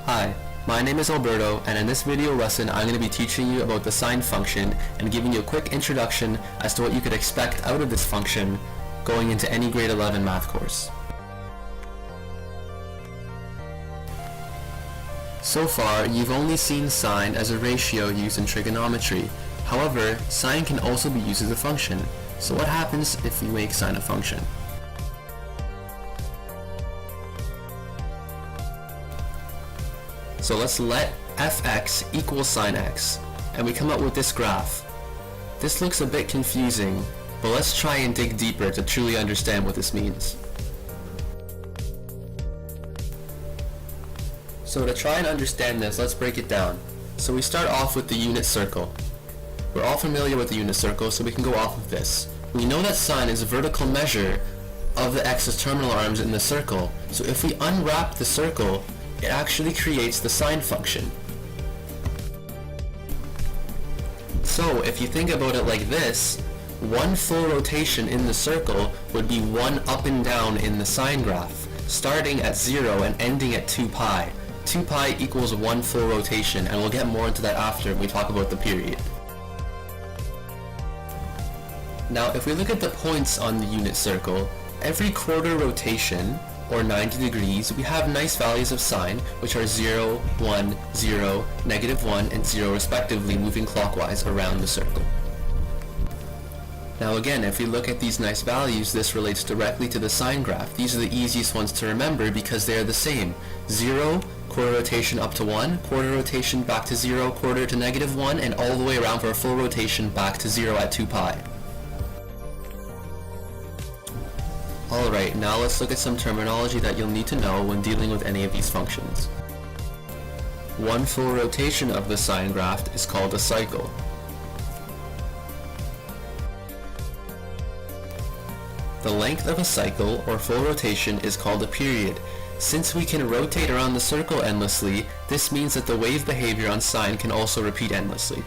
Hi, my name is Alberto, and in this video lesson I'm going to be teaching you about the sine function and giving you a quick introduction as to what you could expect out of this function going into any grade 11 math course. So far, you've only seen sine as a ratio used in trigonometry. However, sine can also be used as a function. So what happens if we make sine a function? So let's let fx equal sine x, and we come up with this graph. This looks a bit confusing, but let's try and dig deeper to truly understand what this means. So to try and understand this, let's break it down. So we start off with the unit circle. We're all familiar with the unit circle, so we can go off of this. We know that sine is a vertical measure of the x's terminal arms in the circle, so if we unwrap the circle, it actually creates the sine function. So if you think about it like this, one full rotation in the circle would be one up and down in the sine graph, starting at 0 and ending at 2 pi. 2 pi equals one full rotation, and we'll get more into that after when we talk about the period. Now if we look at the points on the unit circle, every quarter rotation, or 90 degrees, we have nice values of sine, which are 0, 1, 0, -1, and 0 respectively, moving clockwise around the circle. Now again, if we look at these nice values, this relates directly to the sine graph. These are the easiest ones to remember because they are the same. 0, quarter rotation up to 1, quarter rotation back to 0, quarter to -1, and all the way around for a full rotation back to 0 at 2 pi. Alright, now let's look at some terminology that you'll need to know when dealing with any of these functions. One full rotation of the sine graph is called a cycle. The length of a cycle, or full rotation, is called a period. Since we can rotate around the circle endlessly, this means that the wave behavior on sine can also repeat endlessly.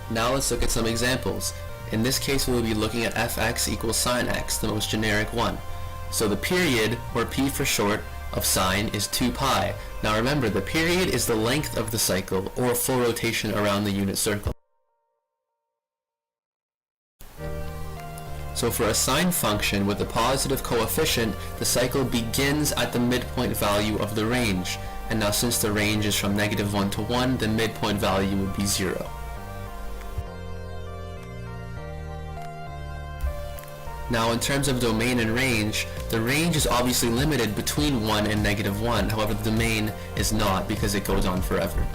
Now let's look at some examples. In this case, we will be looking at fx equals sine x, the most generic one. So the period, or p for short, of sine is 2 pi. Now remember, the period is the length of the cycle, or full rotation around the unit circle. So for a sine function with a positive coefficient, the cycle begins at the midpoint value of the range. And now since the range is from -1 to 1, the midpoint value would be 0. Now in terms of domain and range, the range is obviously limited between 1 and -1, however the domain is not because it goes on forever.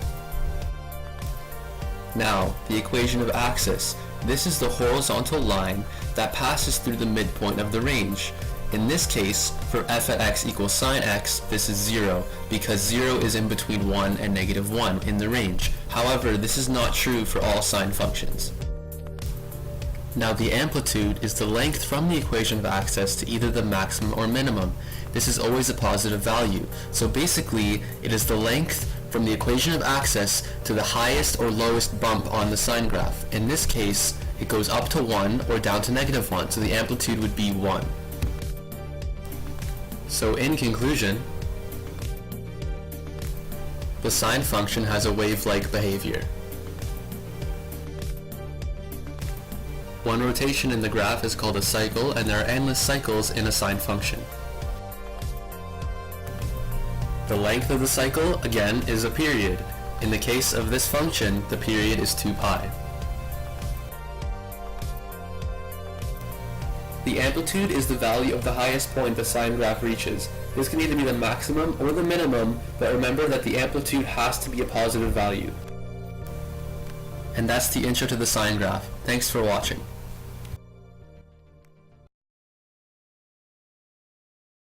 Now, the equation of axis. This is the horizontal line that passes through the midpoint of the range. In this case, for f at x equals sine x, this is 0, because 0 is in between 1 and -1 in the range. However, this is not true for all sine functions. Now the amplitude is the length from the equation of axis to either the maximum or minimum. This is always a positive value. So basically, it is the length from the equation of axis to the highest or lowest bump on the sine graph. In this case, it goes up to 1 or down to -1, so the amplitude would be 1. So in conclusion, the sine function has a wave-like behavior. One rotation in the graph is called a cycle, and there are endless cycles in a sine function. The length of the cycle, again, is a period. In the case of this function, the period is 2 pi. The amplitude is the value of the highest point the sine graph reaches. This can either be the maximum or the minimum, but remember that the amplitude has to be a positive value. And that's the intro to the sine graph. Thanks for watching.